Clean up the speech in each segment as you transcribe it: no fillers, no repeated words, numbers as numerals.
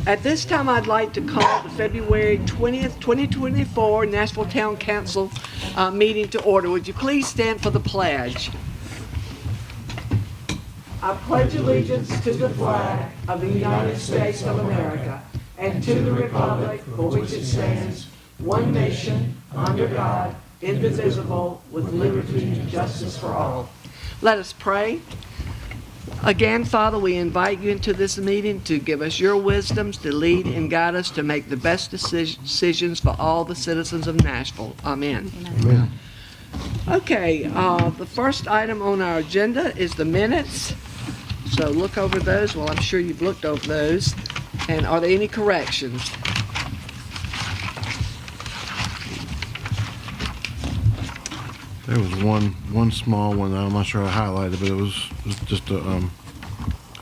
At this time, I'd like to call the February 20th, 2024 Nashville Town Council meeting to order. Would you please stand for the pledge? I pledge allegiance to the flag of the United States of America and to the republic for which it stands, one nation, under God, indivisible, with liberty and justice for all. Let us pray. Again, Father, we invite you into this meeting to give us your wisdoms, to lead and guide us to make the best decisions for all the citizens of Nashville. Amen. Amen. Okay, the first item on our agenda is the minutes. So look over those. Well, I'm sure you've looked over those. And are there any corrections? There was one small one that I'm not sure I highlighted, but it was just a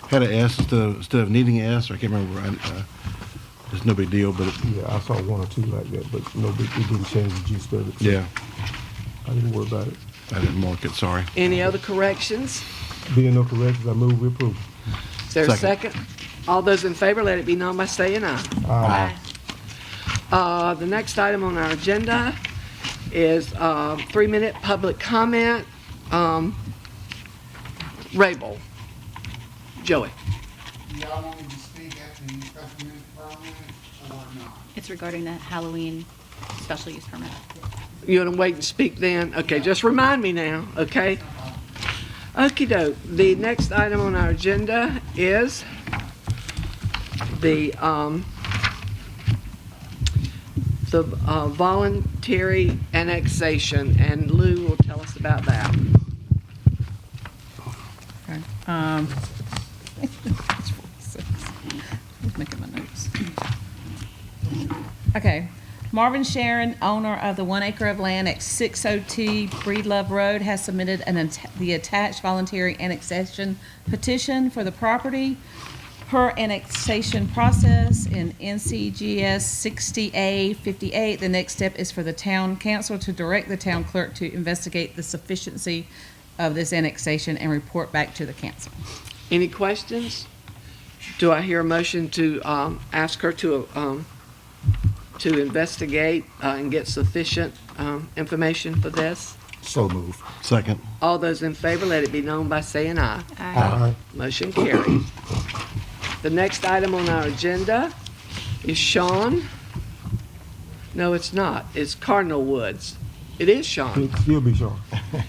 had an S instead of needing an S. I can't remember. It's no big deal, but Yeah, I saw one or two like that, but no big, it didn't change the gist of it. yeah, I didn't worry about it. I didn't mark it. Sorry. Any other corrections? Being no corrections, I move we approve. Is there a second? All those in favor, let it be known by saying aye. The next item on our agenda is 3-minute public comment. Rabel. Joey. Y'all want me to speak after the special use permit or not? It's regarding the Halloween special use permit. You want to wait and speak then? Okay, just remind me now, okay? Okie doke. The next item on our agenda is the voluntary annexation, and Lou will tell us about that. Okay. Making my notes. Okay. Marvin Sharon, owner of the 1 acre of land at 602 Breedlove Road, has submitted the attached voluntary annexation petition for the property. Per annexation process in NCGS 60A58, the next step is for the town council to direct the town clerk to investigate the sufficiency of this annexation and report back to the council. Any questions? Do I hear a motion to ask her to investigate and get sufficient information for this? So move. Second. All those in favor, let it be known by saying aye. Aye. Motion carries. The next item on our agenda is Sean. No, it's not. It's Cardinal Woods. It is Sean. It'll still be Sean.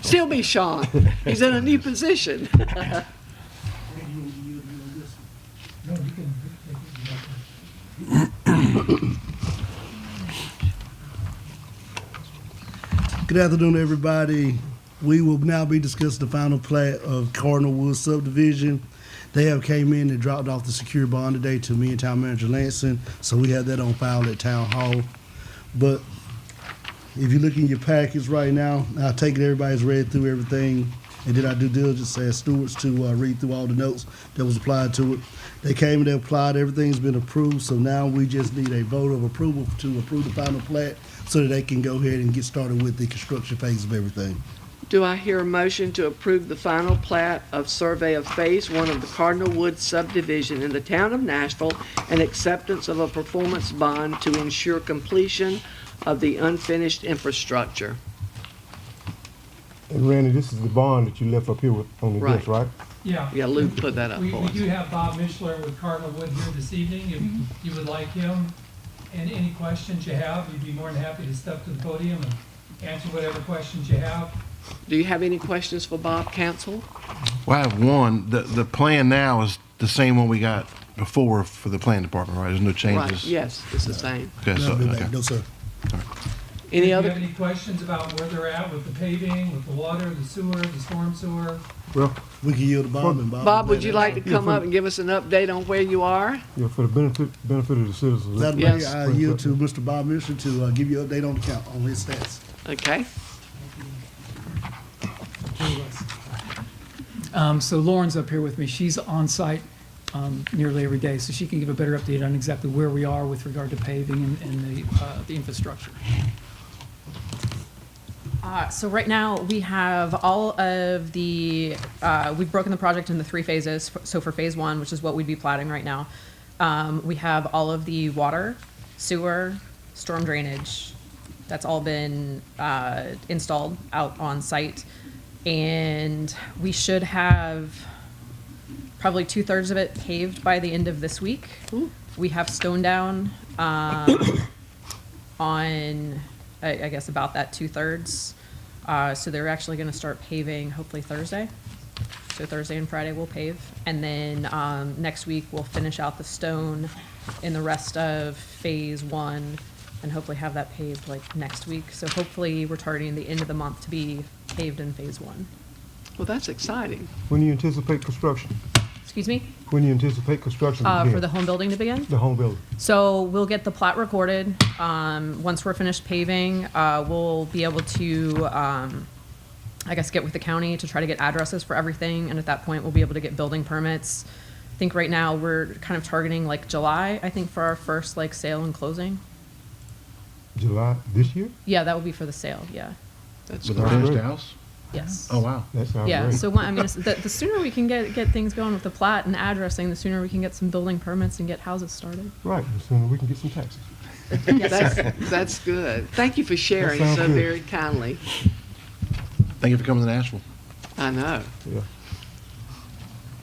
Still be Sean. He's in a new position. Good afternoon, everybody. We will now be discussing the final plat of Cardinal Woods subdivision. They have came in and dropped off the secure bond today to me and Town Manager Lansing, so we have that on file at Town Hall. But if you look in your packets right now, I take it everybody's read through everything and did our due diligence as stewards to read through all the notes that was applied to it. They came and they applied, everything's been approved, so now we just need a vote of approval to approve the final plat so that they can go ahead and get started with the construction phase of everything. Do I hear a motion to approve the final plat of survey of Phase 1 of the Cardinal Woods subdivision in the town of Nashville and acceptance of a performance bond to ensure completion of the unfinished infrastructure? And Randy, this is the bond that you left up here with, on the Right. desk, right? Yeah. Yeah, Lou put that up We for us. do have Bob Mishler with Cardinal Wood here this evening, if you would like him. And any questions you have, we'd be more than happy to step to the podium and answer whatever questions you have. Do you have any questions for Bob, council? Well, I have one. The plan now is the same one we got before for the plan department, right? There's no Right, changes. yes, it's the same. Okay, so No, okay. no, sir. Any Do you other? have any questions about where they're at with the paving, with the water, the sewer, the storm sewer? Well, We can yield to Bob and Bob. Bob, would you like to Yeah, come for- up and give us an update on where you are? yeah, for the benefit of the citizens. That way, Yes. I yield to Mr. Bob Mitchell to give you an update on the count, on his stats. Okay. So Lauren's up here with me. She's on site nearly every day, so she can give a better update on exactly where we are with regard to paving and the infrastructure. So right now, we have all of the, we've broken the project into 3 phases. So for phase 1, which is what we'd be platting right now, we have all of the water, sewer, storm drainage. That's all been installed out on site. And we should have probably 2/3 of it paved by the end of this week. We have stone down on, I guess, about that 2/3. So they're actually going to start paving hopefully Thursday. So Thursday and Friday we'll pave. And then next week we'll finish out the stone in the rest of phase 1 and hopefully have that paved like next week. So hopefully we're targeting the end of the month to be paved in phase 1. Well, that's exciting. When do you anticipate construction? Excuse me? When do you anticipate construction to begin? For the home building to begin? The home building. So we'll get the plat recorded. Once we're finished paving, we'll be able to, I guess, get with the county to try to get addresses for everything. And at that point, we'll be able to get building permits. I think right now we're kind of targeting like July, I think, for our first like sale and closing. July this year? Yeah, that would be for the sale, yeah. That's With our great. finished house? Yes. Oh, wow. That sounds Yeah, great. so I mean, the sooner we can get things going with the plat and addressing, the sooner we can get some building permits and get houses started. Right, the sooner we can get some taxes. That's good. Thank you for sharing That sounds so good. very kindly. Thank you for coming to Nashville. I know. Yeah.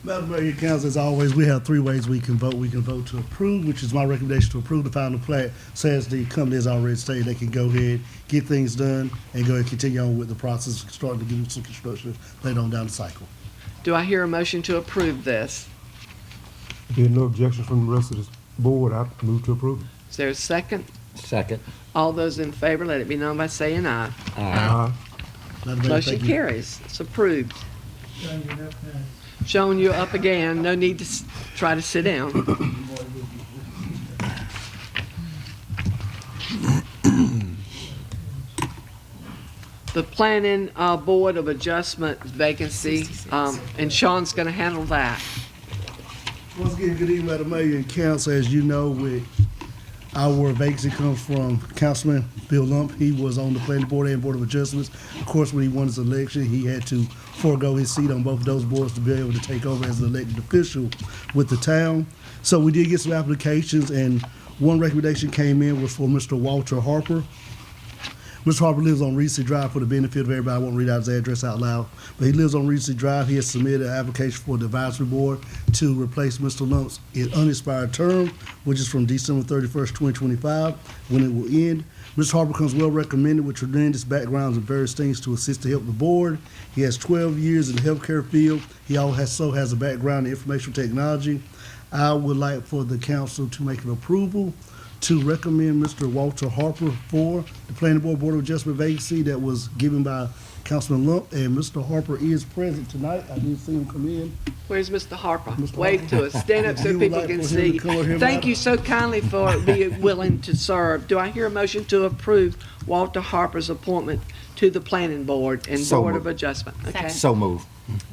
Madam Mayor, your council, as always, we have 3 ways we can vote. We can vote to approve, which is my recommendation to approve the final plat. So as the company has already stated, they can go ahead, get things done, and go ahead and continue on with the process, starting to get some construction later on down the cycle. Do I hear a motion to approve this? Being no objection from the rest of this board, I move to approve it. Is there a second? Second. All those in favor, let it be known by saying aye. Aye. Madam Mayor, Motion thank you. carries. It's approved. John, you're up next. Showing you up again. No need to try to sit down. The Planning Board of Adjustment vacancy, and Sean's going to handle that. Once again, good evening, Madam Mayor and council. As you know, our vacancy comes from Councilman Bill Lump. He was on the Planning Board and Board of Adjustments. Of course, when he won his election, he had to forego his seat on both of those boards to be able to take over as an elected official with the town. So we did get some applications, and one recommendation came in was for Mr. Walter Harper. Mr. Harper lives on Regency Drive. For the benefit of everybody, I won't read out his address out loud, but he lives on Regency Drive. He has submitted an application for the advisory board to replace Mr. Lump's unexpired term, which is from December 31st, 2025, when it will end. Mr. Harper comes well recommended with tremendous backgrounds and various things to assist to help the board. He has 12 years in the healthcare field. He also has a background in information technology. I would like for the council to make an approval to recommend Mr. Walter Harper for the Planning Board Board of Adjustment vacancy that was given by Councilman Lump, and Mr. Harper is present tonight. I did see him come in. Where's Mr. Harper? Mr. Wave Harper. to us. Stand up so You would people like can for him to see. come over here, Thank madam? you so kindly for being willing to serve. Do I hear a motion to approve Walter Harper's appointment to the Planning Board and So Board of moved. Adjustment? Okay. So move.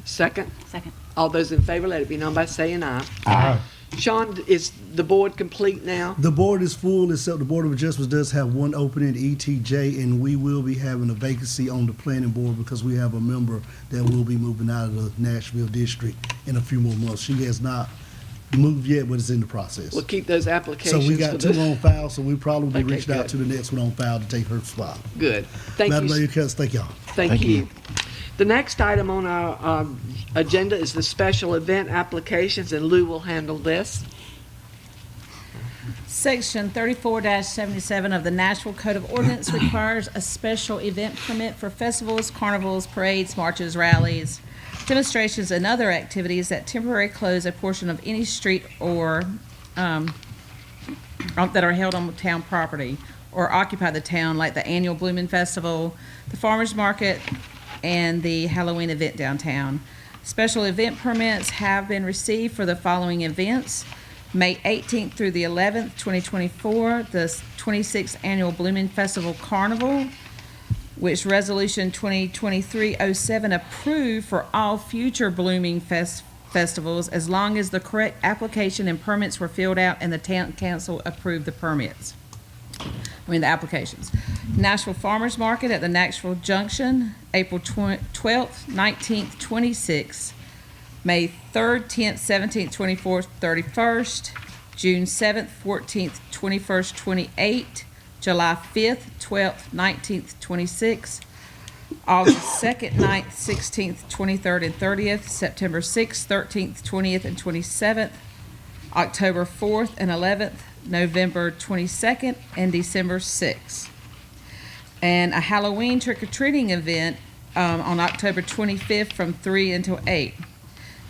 Second? Second. All those in favor, let it be known by saying aye. Aye. Sean, is the board complete now? The board is full, except the Board of Adjustments does have one opening, ETJ, and we will be having a vacancy on the planning board because we have a member that will be moving out of the Nashville district in a few more months. She has not moved yet, but it's in the process. We'll keep those So applications we for got 2 the, on file, so we probably Okay, reached out good. to the next one on file to take her spot. good. Thank Madam you. Mayor, council, thank y'all. Thank you. The next item on our agenda is the special event applications, and Lou will handle this. Section 34-77 of the Nashville Code of Ordinance requires a special event permit for festivals, carnivals, parades, marches, rallies, demonstrations, and other activities that temporarily close a portion of any street or that are held on town property or occupy the town, like the annual Blooming Festival, the Farmers Market, and the Halloween event downtown. Special event permits have been received for the following events: May 18th through the 11th, 2024, the 26th Annual Blooming Festival Carnival, which Resolution 2023-07 approved for all future Blooming festivals as long as the correct application and permits were filled out and the town council approved the permits. the applications. Nashville Farmers Market at the Nashville Junction, April 12th, 19th, 26th, May 3rd, 10th, 17th, 24th, 31st, June 7th, 14th, 21st, 28th, July 5th, 12th, 19th, 26th, August 2nd, 9th, 16th, 23rd, and 30th, September 6th, 13th, 20th, and 27th, October 4th and 11th, November 22nd, and December 6th. And a Halloween trick-or-treating event on October 25th from 3 until 8.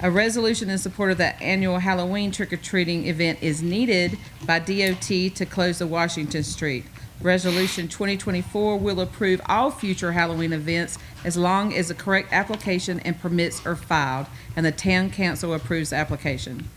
A resolution in support of the annual Halloween trick-or-treating event is needed by DOT to close the Washington Street. Resolution 2024 will approve all future Halloween events as long as the correct application and permits are filed, and the town council approves the application.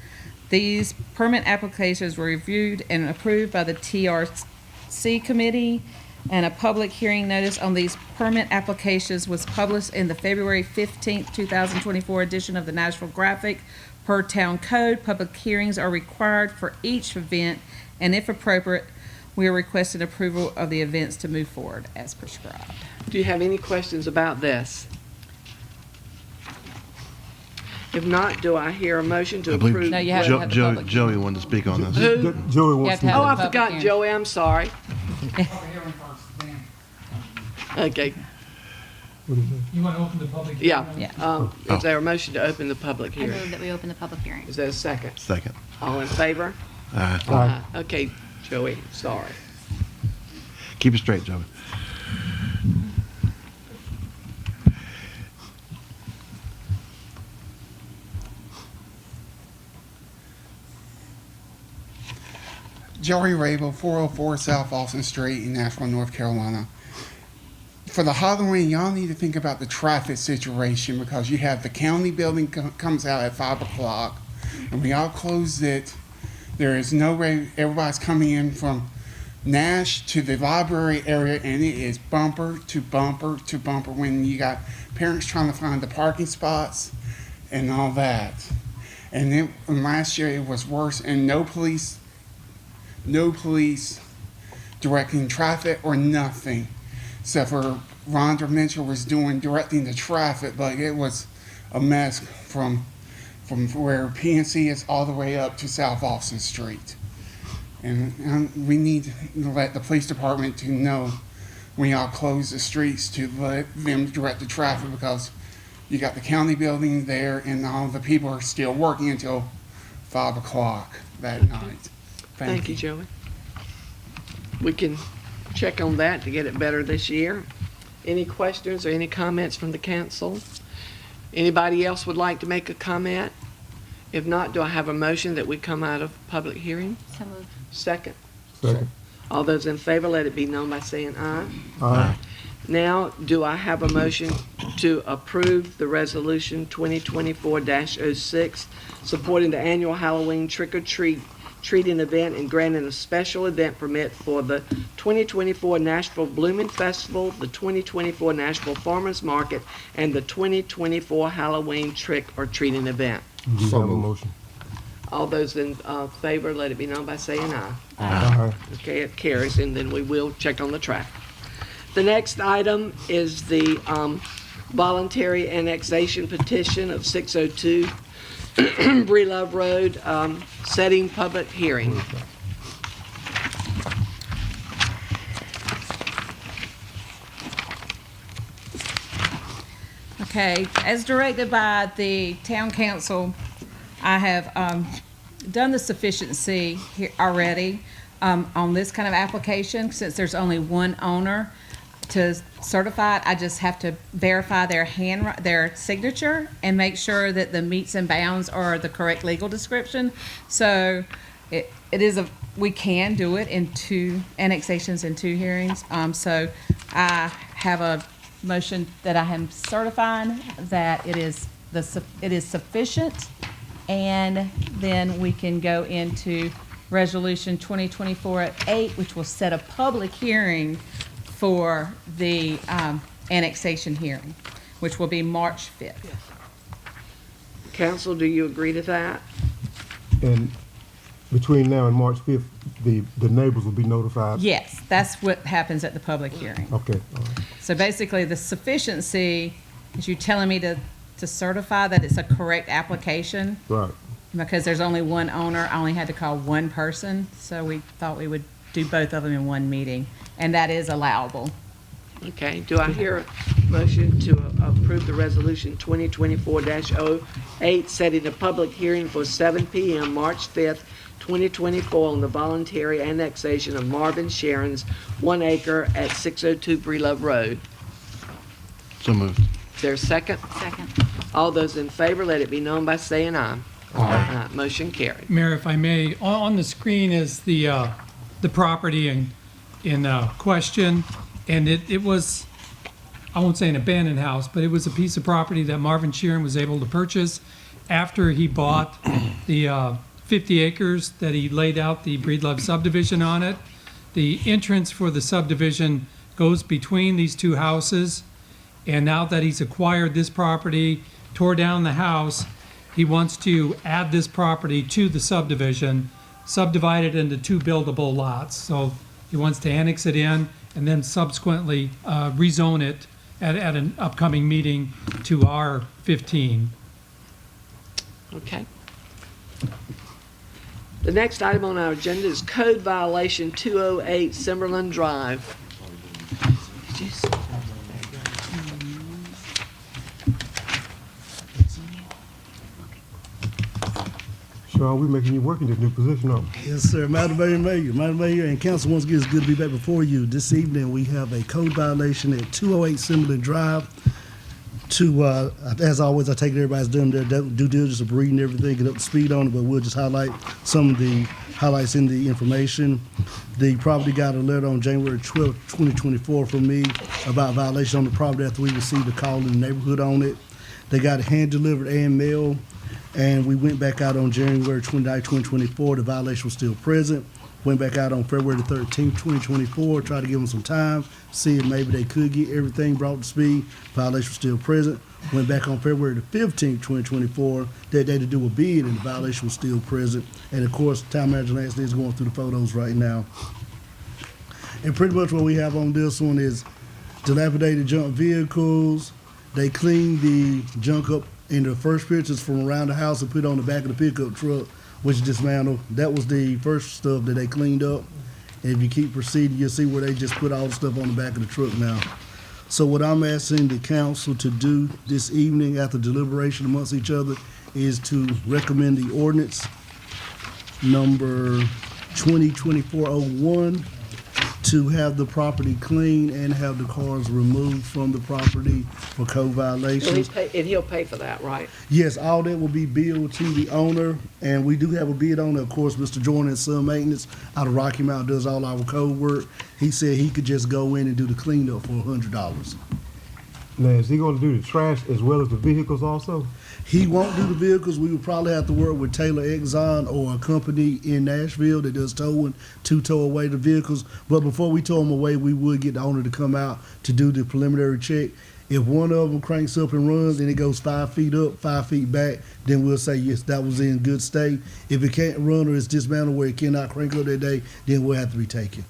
These permit applications were reviewed and approved by the TRC committee, and a public hearing notice on these permit applications was published in the February 15th, 2024 edition of the Nashville Graphic. Per town code, public hearings are required for each event, and if appropriate, we are requesting approval of the events to move forward as prescribed. Do you have any questions about this? If not, do I hear a motion to I believe approve? No, you have to have the public Joey wanted to speak on this. Who? Joey You wants have to. to have Oh, I the public forgot hearing. Joey, I'm sorry. Public hearing first, then. Okay, What is that? You want to open the public yeah. hearing? Yeah. Is there a motion to open the public I hearing? move that we open the public hearing. Is there a second? Second. All in favor? Aye. Okay, Joey, sorry. Keep it straight, Joey. Joey Rabel, 404 South Austin Street in Nashville, North Carolina. For the Halloween, y'all need to think about the traffic situation because you have the county building comes out at 5 o'clock, and we all closed it. There is no way, everybody's coming in from Nash to the library area, and it is bumper to bumper to bumper when you got parents trying to find the parking spots and all that. And last year it was worse, and no police directing traffic or nothing, except for Rhonda Mitchell was directing the traffic, but it was a mess from where PNC is all the way up to South Austin Street. And we need to let the police department to know when y'all close the streets to let them direct the traffic because you got the county building there and all the people are still working until 5 o'clock that night. Thank you, Joey. We can check on that to get it better this year. Any questions or any comments from the council? Anybody else would like to make a comment? If not, do I have a motion that we come out of public hearing? So moved. Second. Second. All those in favor, let it be known by saying aye. Aye. Now, do I have a motion to approve the resolution 2024-06 supporting the annual Halloween trick-or-treating event and granting a special event permit for the 2024 Nashville Blooming Festival, the 2024 Nashville Farmers Market, and the 2024 Halloween trick-or-treating event? You have a motion. All those in favor, let it be known by saying aye. Aye. Okay, it carries, and then we will check on the traffic. The next item is the voluntary annexation petition of 602 Breelove Road, setting public hearing. Okay, as directed by the town council, I have done the sufficiency here already on this kind of application. Since there's only one owner to certify it, I just have to verify their signature and make sure that the meets and bounds are the correct legal description. So we can do it in two annexations in two hearings. So I have a motion that I am certifying that it is sufficient, and then we can go into resolution 2024-8, which will set a public hearing for the annexation hearing, which will be March 5th. Council, do you agree to that? And between now and March 5th, the neighbors will be notified? Yes, that's what happens at the public hearing. Okay, all right. So basically, the sufficiency is you telling me to certify that it's a correct application? Right. Because there's only one owner, I only had to call one person, so we thought we would do both of them in one meeting, and that is allowable. Okay, do I hear a motion to approve the resolution 2024-08, setting a public hearing for 7 p.m. March 5th, 2024 on the voluntary annexation of Marvin Sharon's 1 acre at 602 Breelove Road? So moved. Is there a second? Second. All those in favor, let it be known by saying aye. Aye. Motion carried. Mayor, if I may, on the screen is the property in question, and it was, I won't say an abandoned house, but it was a piece of property that Marvin Sheeran was able to purchase after he bought the 50 acres that he laid out the Breedlove subdivision on it. The entrance for the subdivision goes between these two houses, and now that he's acquired this property, tore down the house, he wants to add this property to the subdivision, subdivide it into 2 buildable lots. So he wants to annex it in and then subsequently rezone it at an upcoming meeting to R15. Okay. The next item on our agenda is code violation 208 Simberland Drive. Did you see- Sean, we making you work in this new position, aren't we? Yes, sir. Madam Mayor, and council, once again, it's good to be back before you. This evening, we have a code violation at 208 Simberland Drive. As always, I take it everybody's doing their due diligence of reading everything, get up to speed on it, but we'll just highlight some of the highlights in the information. The property got a letter on January 12, 2024 from me about violation on the property after we received a call in the neighborhood on it. They got it hand-delivered and mailed. And we went back out on January 29, 2024. The violation was still present. Went back out on February the 13th, 2024, tried to give them some time, see if maybe they could get everything brought to speed. Violation was still present. Went back on February the 15th, 2024, that day to do a bid, and the violation was still present. And of course, Town Manager Lance is going through the photos right now. And pretty much what we have on this one is dilapidated junk vehicles. They cleaned the junk up in the first pictures from around the house and put on the back of the pickup truck, which is dismantled. That was the first stuff that they cleaned up. And if you keep proceeding, you'll see where they just put all the stuff on the back of the truck now. So what I'm asking the council to do this evening after deliberation amongst each other is to recommend the ordinance number 2024-01 to have the property cleaned and have the cars removed from the property for code violations. And he'll pay for that, right? Yes, all that will be billed to the owner, and we do have a bid on it. Of course, Mr. Jordan and Son Maintenance out of Rocky Mount does all our code work. He said he could just go in and do the cleanup for $100. Now, is he gonna do the trash as well as the vehicles also? He won't do the vehicles. We would probably have to work with Taylor Exxon or a company in Nashville that does towing to tow away the vehicles. But before we tow them away, we would get the owner to come out to do the preliminary check. If one of them cranks up and runs and it goes 5 feet up, 5 feet back, then we'll say, yes, that was in good state. If it can't run or it's dismantled where it cannot crank up that day, then we'll have to be taken.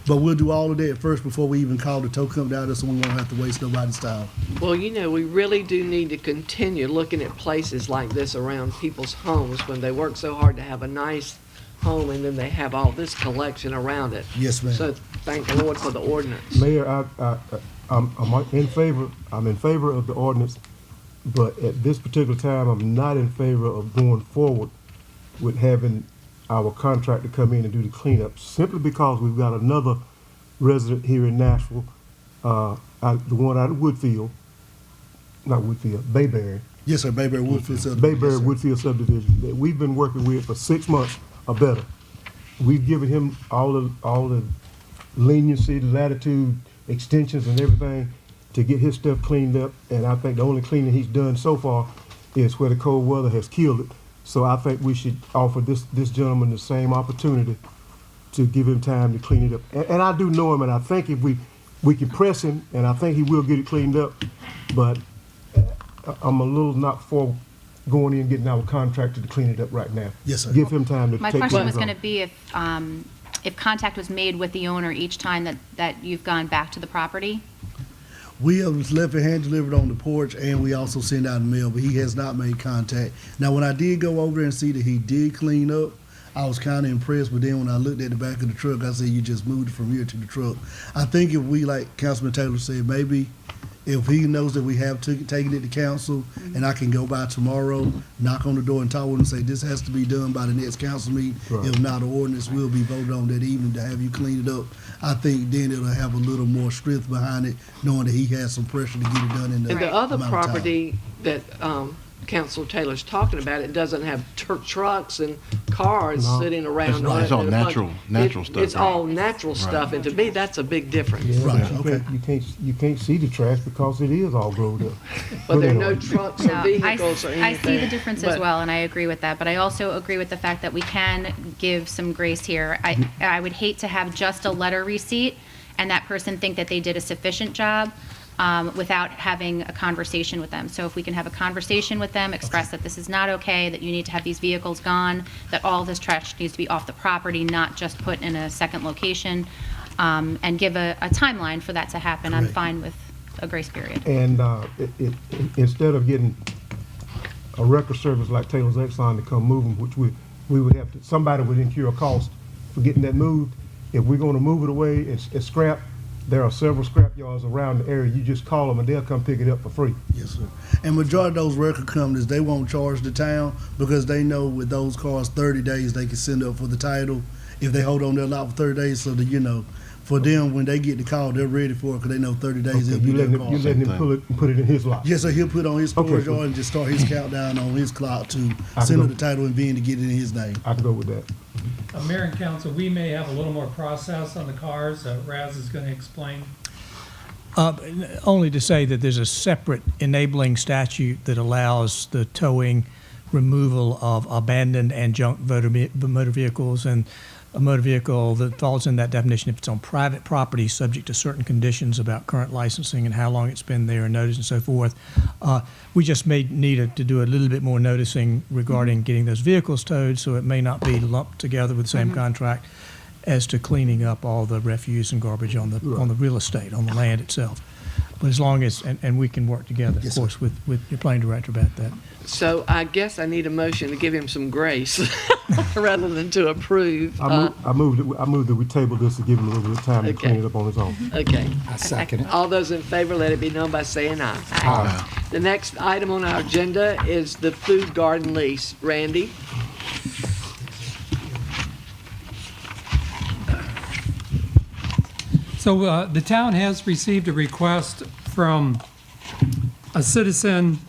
But we'll do all of that first before we even call the tow company down there, so we won't have to waste nobody's time. Well, you know, we really do need to continue looking at places like this around people's homes when they work so hard to have a nice home and then they have all this collection around it. Yes, ma'am. So thank the Lord for the ordinance. Mayor, I'm in favor of the ordinance, but at this particular time, I'm not in favor of going forward with having our contractor come in and do the cleanup, simply because we've got another resident here in Nashville, the one out of Bayberry. Yes, sir, Bayberry Woodfield subdivision. Bayberry Yes, sir. Woodfield subdivision that we've been working with for 6 months or better. We've given him all the leniency, the latitude, extensions and everything to get his stuff cleaned up, and I think the only cleaning he's done so far is where the cold weather has killed it. So I think we should offer this gentleman the same opportunity to give him time to clean it up. And I do know him, and I think if we can press him, and I think he will get it cleaned up, but I'm a little not for going in and getting our contractor to clean it up right now. Yes, sir. Give him time to My take question things was going off. to be if contact was made with the owner each time that you've gone back to the property? We have left it hand delivered on the porch, and we also send out a mail, but he has not made contact. Now, when I did go over there and see that he did clean up, I was kind of impressed, but then when I looked at the back of the truck, I said, you just moved it from here to the truck. I think if we, like Councilman Taylor said, maybe if he knows that we have taken it to council, and I can go by tomorrow, knock on the door and talk with him and say, this has to be done by the next council meeting. Right. If not, the ordinance will be voted on that evening to have you clean it up. I think then it'll have a little more strength behind it, knowing that he has some pressure to get it done in the And the other amount of time. property that Councilor Taylor's talking about, it doesn't have trucks and cars No. sitting around It's- on it. it's all and a bunch- natural stuff, It's right? all natural stuff, and to me, that's a big difference. Yeah, Right, but okay. you can't see the trash because it is all growed up. But there are no anyway. trucks No, or vehicles or anything. I see the difference as But- well, and I agree with that. But I also agree with the fact that we can give some grace here. I would hate to have just a letter receipt and that person think that they did a sufficient job without having a conversation with them. So if we can have a conversation with them, express that this is not okay, that you need to have these vehicles gone, that all this trash needs to be off the property, not just put in a second location, and give a timeline for that to happen, I'm Correct. fine with a grace period. And instead of getting a record service like Taylor's Exxon to come move them, which we would have to, somebody would incur a cost for getting that moved. If we're gonna move it away, it's scrap. There are several scrap yards around the area. You just call them and they'll come pick it up for free. Yes, sir. And majority of those record companies, they won't charge the town because they know with those cars, 30 days, they can send up for the title. If they hold on their lot for 30 days, so that, for them, when they get the call, they're ready for it because they know 30 days Okay, it'll be you their letting car. him, you letting him put it in his lot. Yes, sir, he'll put on his storage Okay. yard and just start his countdown on his clock to I send know. her the title and being to get it in his name. I can go with that. Mayor and council, we may have a little more process on the cars. Raz is going to explain. Only to say that there's a separate enabling statute that allows the towing, removal of abandoned and junk motor vehicles, and a motor vehicle that falls in that definition if it's on private property, subject to certain conditions about current licensing and how long it's been there and notice and so forth. We just may need to do a little bit more noticing regarding getting those vehicles towed, so it may not be lumped together with the same contract as to cleaning up all the refuse and garbage on the real estate, on the land itself. But as long as, and we can work together, of Yes, sir. course, with your planning director about that. So I guess I need a motion to give him some grace rather than to approve. I moved that we table this to give him a little bit of time to Okay. clean it up on his own. Okay. I second it. All those in favor, let it be known by saying aye. The next item on our agenda is the food garden lease. Randy? So the town has received a request from a citizen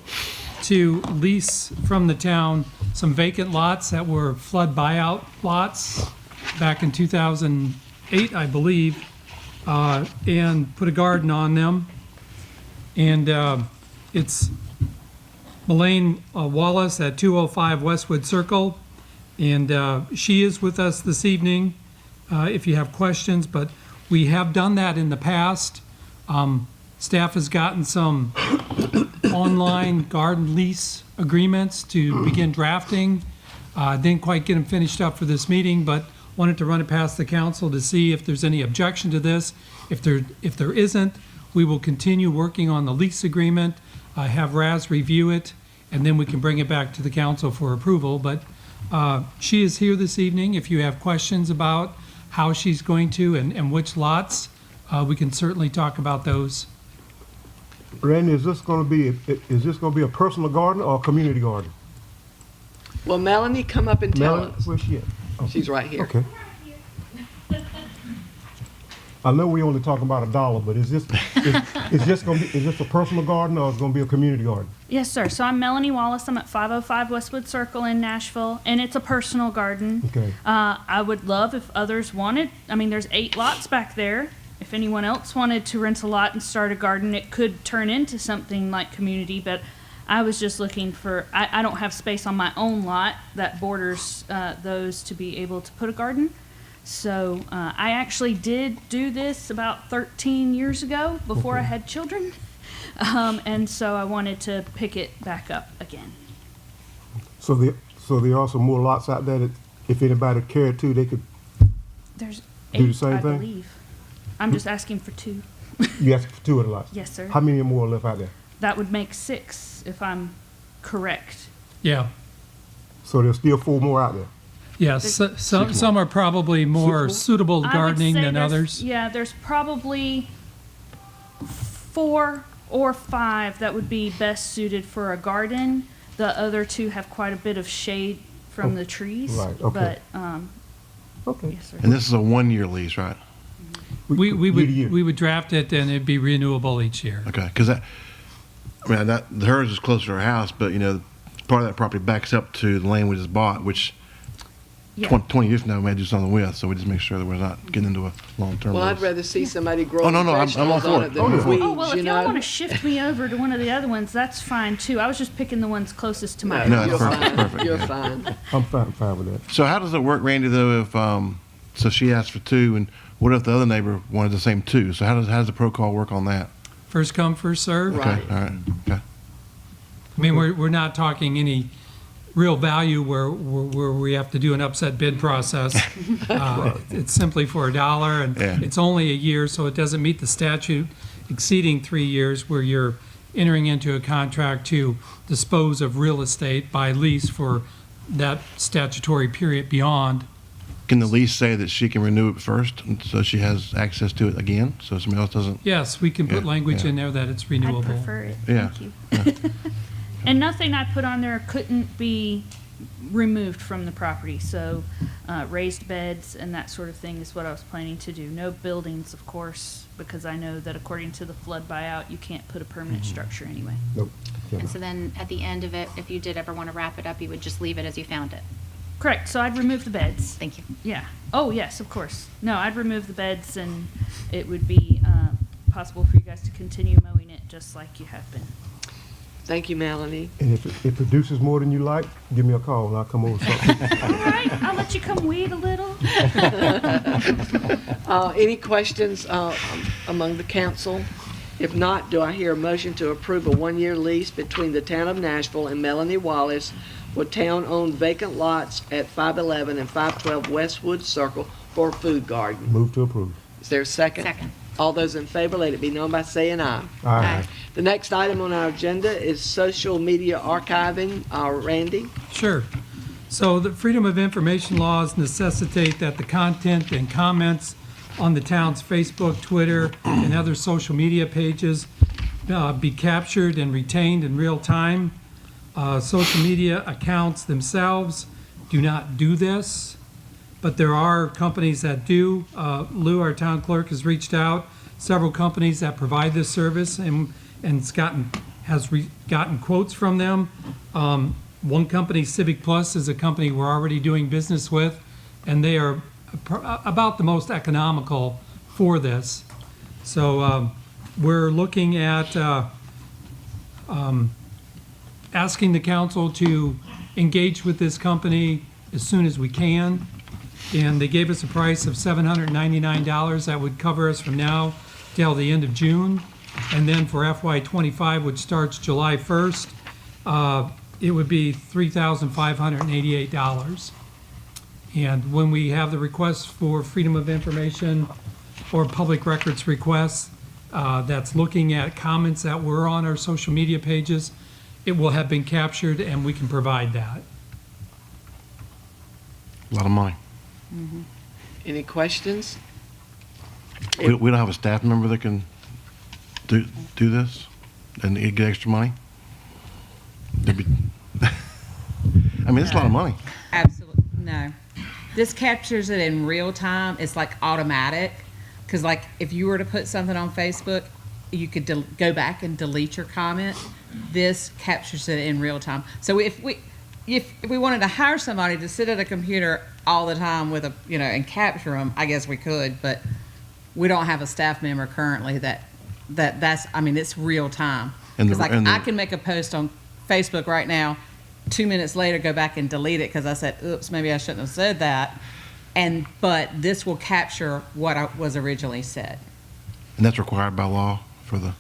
to lease from the town some vacant lots that were flood buyout lots back in 2008, I believe, and put a garden on them. And it's Melaine Wallace at 205 Westwood Circle. And she is with us this evening if you have questions, but we have done that in the past. Staff has gotten some online garden lease agreements to begin drafting. Didn't quite get them finished up for this meeting, but wanted to run it past the council to see if there's any objection to this. If there isn't, we will continue working on the lease agreement, have Raz review it, and then we can bring it back to the council for approval. But she is here this evening. If you have questions about how she's going to and which lots, we can certainly talk about those. Randy, is this gonna be a personal garden or a community garden? Well, Melanie, come up and tell Melanie, us. where's she at? Oh, She's right here. Okay. I know we only talking about $1, but is this a personal garden or is it gonna be a community garden? Yes, sir. So I'm Melanie Wallace. I'm at 505 Westwood Circle in Nashville, and it's a personal garden. Okay. I would love if others wanted. I mean, there's 8 lots back there. If anyone else wanted to rent a lot and start a garden, it could turn into something like community, but I was just looking for, I don't have space on my own lot that borders those to be able to put a garden. So I actually did do this about 13 years ago before I had children. And so I wanted to pick it back up again. So there are some more lots out there that if anybody cared to, they could, There's Do the 8, same I thing? believe. I'm just asking for 2. you ask for 2 of the lots? Yes, sir. How many more are left out there? That would make 6 if I'm correct. Yeah. So there's still 4 more out there? Yes, some are probably more suitable to I would gardening say than there's- others. Yeah, there's probably 4 or 5 that would be best suited for a garden. The other 2 have quite a bit of shade from the trees. right, okay. But, Okay. yes, sir. And this is a 1-year lease, right? We Year to year. would draft it and it'd be renewable each year. Okay, because hers is closer to our house, but, part of that property backs up to the land we just bought, which Yeah. 20 years from now we may do something with, so we just make sure that we're not getting into a long-term Well, I'd lease. rather see somebody grow Oh, no, I'm all vegetables for on it. it than weeds, Oh, well, if you y'all want know? to shift me over to one of the other ones, that's fine too. I was just picking the ones closest to my No, house. that's you're perfect, fine. perfect, You're yeah. fine. I'm fine with that. So how does it work, Randy, though, if, so she asked for 2, and what if the other neighbor wanted the same 2? So how does the protocol work on that? First come, first served. Right. Okay, all right, okay. I mean, we're not talking any real value where we have to do an upset bid process. It's simply for $1, and Yeah. it's only a year, so it doesn't meet the statute exceeding 3 years where you're entering into a contract to dispose of real estate by lease for that statutory period beyond. Can the lease say that she can renew it first, and so she has access to it again, so somebody else doesn't? Yes, we can put Yeah, language yeah. in there that it's I'd renewable. prefer it. Yeah. Thank you. And nothing I put on there couldn't be removed from the property. So raised beds and that sort of thing is what I was planning to do. No buildings, of course, because I know that according to the flood buyout, you can't put a permanent structure anyway. Nope. And so then at the end of it, if you did ever want to wrap it up, you would just leave it as you found it. Correct. So I'd remove the beds. Thank you. Yeah. Oh, yes, of course. No, I'd remove the beds and it would be possible for you guys to continue mowing it just like you have been. Thank you, Melanie. And if it produces more than you like, give me a call and I'll come over with something. All right, I'll let you come weed a little. Any questions among the council? If not, do I hear a motion to approve a 1-year lease between the town of Nashville and Melanie Wallace with town-owned vacant lots at 511 and 512 Westwood Circle for a food garden? Move to approve. Is there a second? Second. All those in favor, let it be known by saying aye. Aye. The next item on our agenda is social media archiving. Randy? Sure. So the Freedom of Information laws necessitate that the content and comments on the town's Facebook, Twitter, and other social media pages be captured and retained in real time. Social media accounts themselves do not do this, but there are companies that do. Lou, our town clerk, has reached out, several companies that provide this service, and has gotten quotes from them. One company, Civic Plus, is a company we're already doing business with, and they are about the most economical for this. So we're looking at asking the council to engage with this company as soon as we can. And they gave us a price of $799 that would cover us from now till the end of June. And then for FY25, which starts July 1st, it would be $3,588. And when we have the request for Freedom of Information or public records requests, that's looking at comments that were on our social media pages, it will have been captured and we can provide that. A lot of money. Any questions? We don't have a staff member that can do this and get extra money? I mean, it's a lot of money. Absolutely, no. This captures it in real time. It's like automatic. Because like if you were to put something on Facebook, you could go back and delete your comment. This captures it in real time. So if we wanted to hire somebody to sit at a computer all the time with and capture them, I guess we could, but we don't have a staff member currently that's it's real time. Because I can make a post on Facebook right now, 2 minutes later go back and delete it because I said, oops, maybe I shouldn't have said that. But this will capture what was originally said. And that's required by law for the,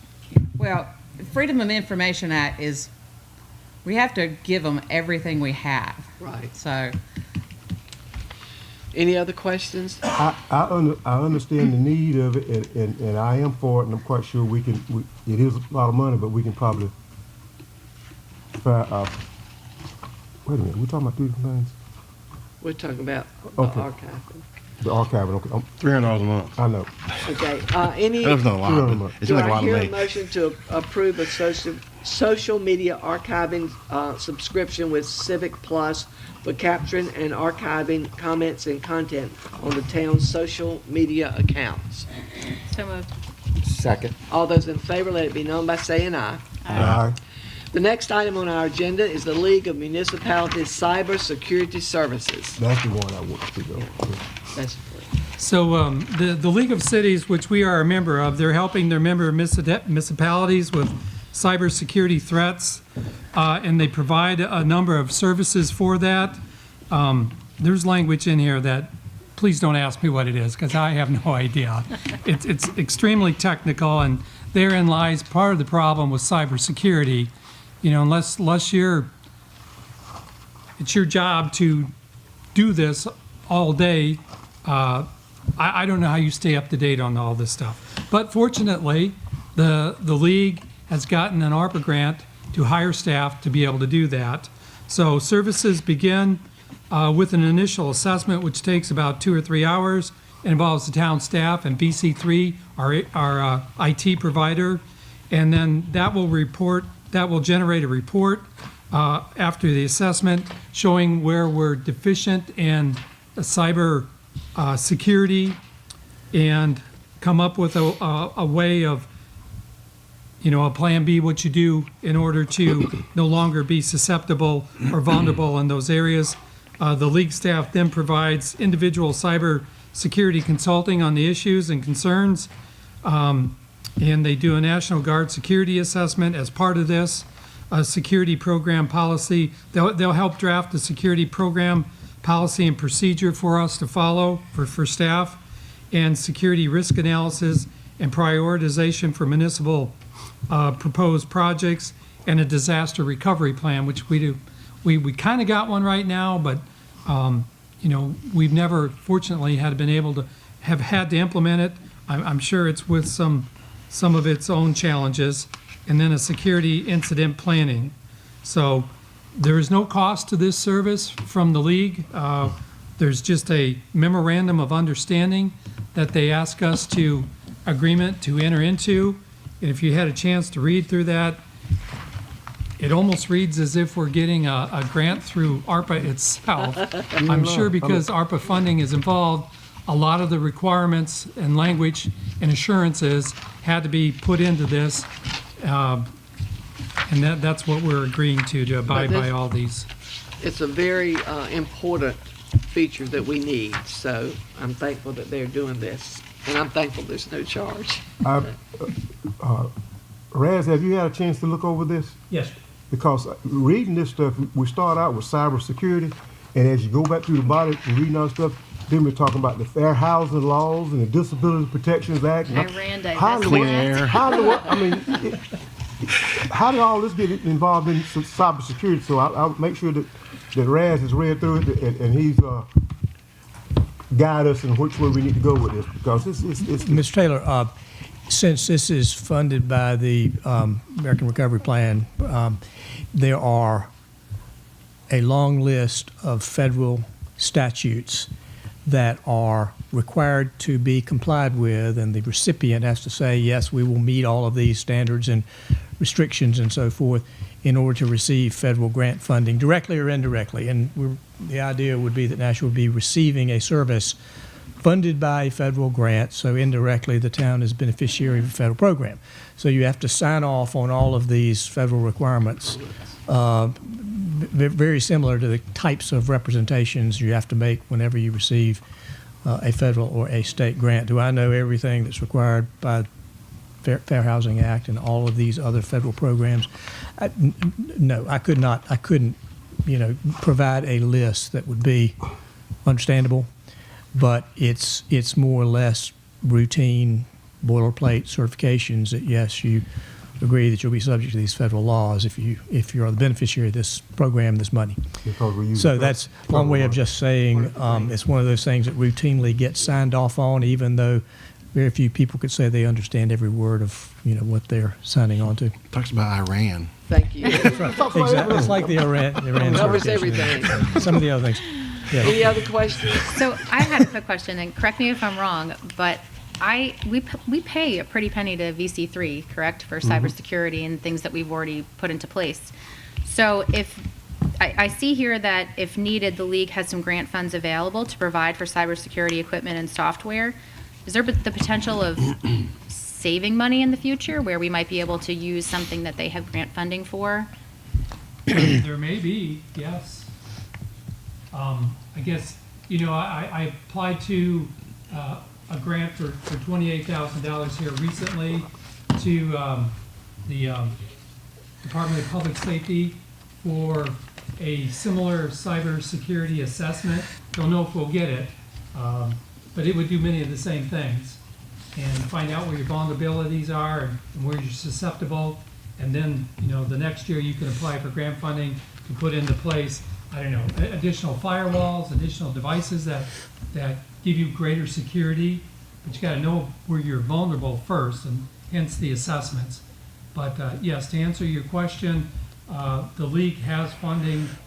Well, Freedom of Information Act is We have to give them everything we have. Right. So, Any other questions? I understand the need of it, and I am for it, and I'm quite sure it is a lot of money, but we can probably, wait a minute, we're talking about two different things? We're talking about the Okay. archiving. The archiving, okay, $300 a month. I know. Okay, any, That's not a lot, $300 a but month. it seems do like a I lot hear to a me. motion to approve a social media archiving subscription with Civic Plus for capturing and archiving comments and content on the town's social media accounts? So moved. Second. All those in favor, let it be known by saying aye. Aye. The next item on our agenda is the League of Municipalities Cyber Security Services. That's the one I want to go. That's So the League of Cities, which we are a member of, they're helping their member municipalities with cybersecurity threats, and they provide a number of services for that. There's language in here that, please don't ask me what it is, because I have no idea. It's extremely technical, and therein lies part of the problem with cybersecurity. You know, unless it's your job to do this all day, I don't know how you stay up to date on all this stuff. But fortunately, the league has gotten an ARPA grant to hire staff to be able to do that. So services begin with an initial assessment, which takes about 2 or 3 hours. It involves the town staff and BC3, our IT provider, and then that will generate a report after the assessment showing where we're deficient in cyber security, and come up with a way of, you know, a plan B, what you do in order to no longer be susceptible or vulnerable in those areas. The league staff then provides individual cyber security consulting on the issues and concerns, and they do a National Guard security assessment as part of this, a security program policy. They'll help draft the security program policy and procedure for us to follow for staff, and security risk analysis and prioritization for municipal proposed projects, and a disaster recovery plan, which we do. We kind of got one right now, but you know, we've never, fortunately, been able to have had to implement it. I'm sure it's with some of its own challenges, and then a security incident planning. So there is no cost to this service from the league. There's just a memorandum of understanding that they ask us to agreement to enter into. And if you had a chance to read through that, it almost reads as if we're getting a grant through ARPA itself. I'm sure because ARPA funding is involved, a lot of the requirements and language and assurances had to be put into this. And that's what we're agreeing to abide by all these. It's a very important feature that we need, so I'm thankful that they're doing this, and I'm thankful there's no charge. Raz, have you had a chance to look over this? Yes. Because reading this stuff, we start out with cybersecurity, and as you go back through the body and reading all stuff, then we're talking about the Fair Housing Laws and the Disability Protections Act. Miranda, How that's do Clean what- air. How do what, I mean, how did all this get involved in cybersecurity? So I'll make sure that Raz has read through it and he's guide us in which way we need to go with this, because it's Mr. Taylor, since this is funded by the American Recovery Plan, there are a long list of federal statutes that are required to be complied with, and the recipient has to say, yes, we will meet all of these standards and restrictions and so forth in order to receive federal grant funding, directly or indirectly. And the idea would be that Nashville would be receiving a service funded by a federal grant, so indirectly the town is beneficiary of a federal program. So you have to sign off on all of these federal requirements, very similar to the types of representations you have to make whenever you receive a federal or a state grant. Do I know everything that's required by Fair Housing Act and all of these other federal programs? No, I could not. I couldn't, provide a list that would be understandable. But it's more or less routine boilerplate certifications that yes, you agree that you'll be subject to these federal laws if you're the beneficiary of this program, this money. Because we use So that's one way of just saying it's one of those things that routinely gets signed off on, even though very few people could say they understand every word of what they're signing on to. Talks about Iran. Thank you. Exactly. It's like the Iran Covers certification. everything. Some of the other things. Yeah. Any other questions? So I had a quick question, and correct me if I'm wrong, but we pay a pretty penny to VC3, correct, for cybersecurity and things that we've already put into place. So if I see here that if needed, the league has some grant funds available to provide for cybersecurity equipment and software. Is there the potential of saving money in the future where we might be able to use something that they have grant funding for? There may be, yes. I guess, I applied to a grant for $28,000 here recently to the Department of Public Safety for a similar cybersecurity assessment. Don't know if we'll get it, but it would do many of the same things and find out where your vulnerabilities are and where you're susceptible. And then, the next year you can apply for grant funding to put into place, additional firewalls, additional devices that give you greater security. But you got to know where you're vulnerable first, and hence the assessments. But yes, to answer your question, the league has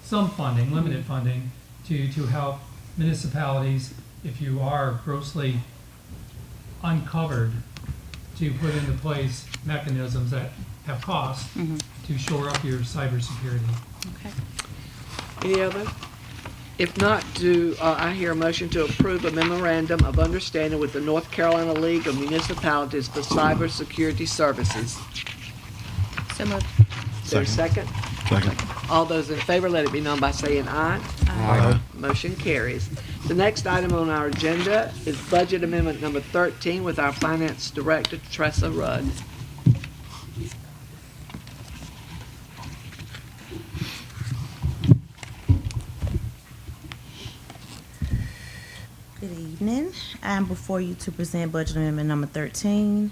some funding, limited funding, to help municipalities if you are grossly uncovered, to put into place mechanisms that have costs to shore up your cybersecurity. Okay. Any other? If not, do I hear a motion to approve a memorandum of understanding with the North Carolina League of Municipalities for Cybersecurity Services? So moved. Is there a second? Second. All those in favor, let it be known by saying aye. Aye. Motion carries. The next item on our agenda is Budget Amendment Number 13 with our Finance Director, Tressa Rudd. Good evening. I'm before you to present Budget Amendment Number 13,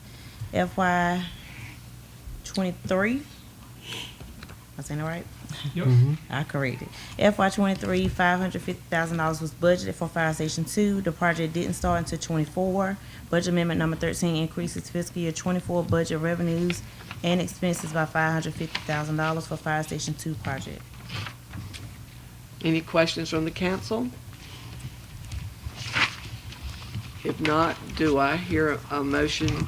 FY 23. I saying it right? Yep. I corrected. FY 23, $550,000 was budgeted for Fire Station 2. The project didn't start until 24. Budget Amendment Number 13 increases fiscal year 24 budget revenues and expenses by $550,000 for Fire Station 2 project. Any questions from the council? If not, do I hear a motion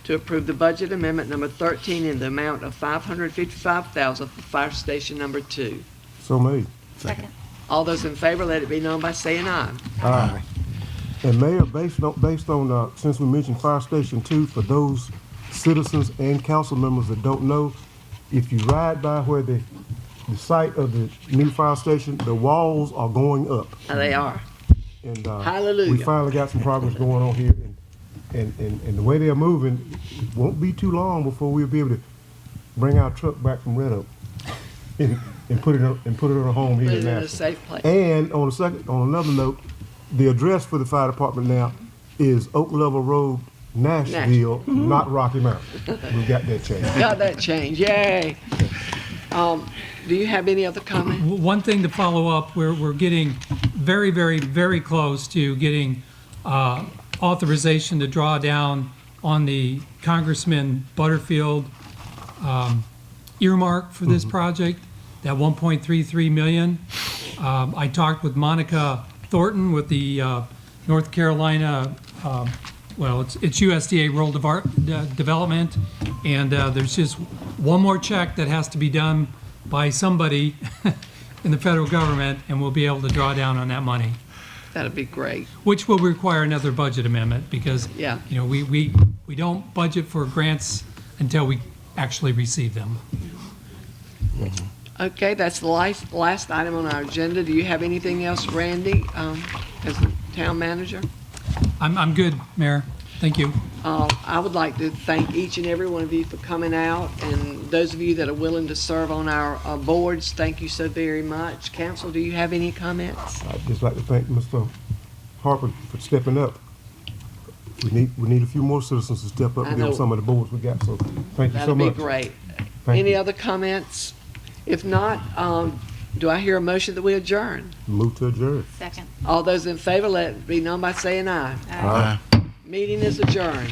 to approve the Budget Amendment Number 13 in the amount of $555,000 for Fire Station Number 2? So made. Second. All those in favor, let it be known by saying aye. Aye. And Mayor, based on since we mentioned Fire Station 2, for those citizens and council members that don't know, if you ride by where the site of the new fire station, the walls are going up. They are. And Hallelujah. we finally got some progress going on here. And the way they're moving, it won't be too long before we'll be able to bring our truck back from Red Oak and put it on a home here Put in it in a Nashville. safe place. And on another note, the address for the fire department now is Oak Level Road, Nashville, not Rocky Mountain. We got that changed. Got that change, yay. Do you have any other comment? One thing to follow up, we're getting very, very, very close to getting authorization to draw down on the Congressman Butterfield earmark for this project, that $1.33 million. I talked with Monica Thornton with the North Carolina, it's USDA Rural Development, and there's just one more check that has to be done by somebody in the federal government, and we'll be able to draw down on that money, That'd be great. which will require another budget amendment because, Yeah. we don't budget for grants until we actually receive them. Okay, that's the last item on our agenda. Do you have anything else, Randy, as the town manager? I'm good, Mayor. Thank you. I would like to thank each and every one of you for coming out, and those of you that are willing to serve on our boards, thank you so very much. Council, do you have any comments? I'd just like to thank Mr. Harper for stepping up We need a few more citizens to step up I and be on know. some of the boards we got, so thank you so That'd be much. great. Thank Any you. other comments? If not, do I hear a motion that we adjourn? Move to adjourn. Second. All those in favor, let it be known by saying aye. Aye. Meeting is adjourned.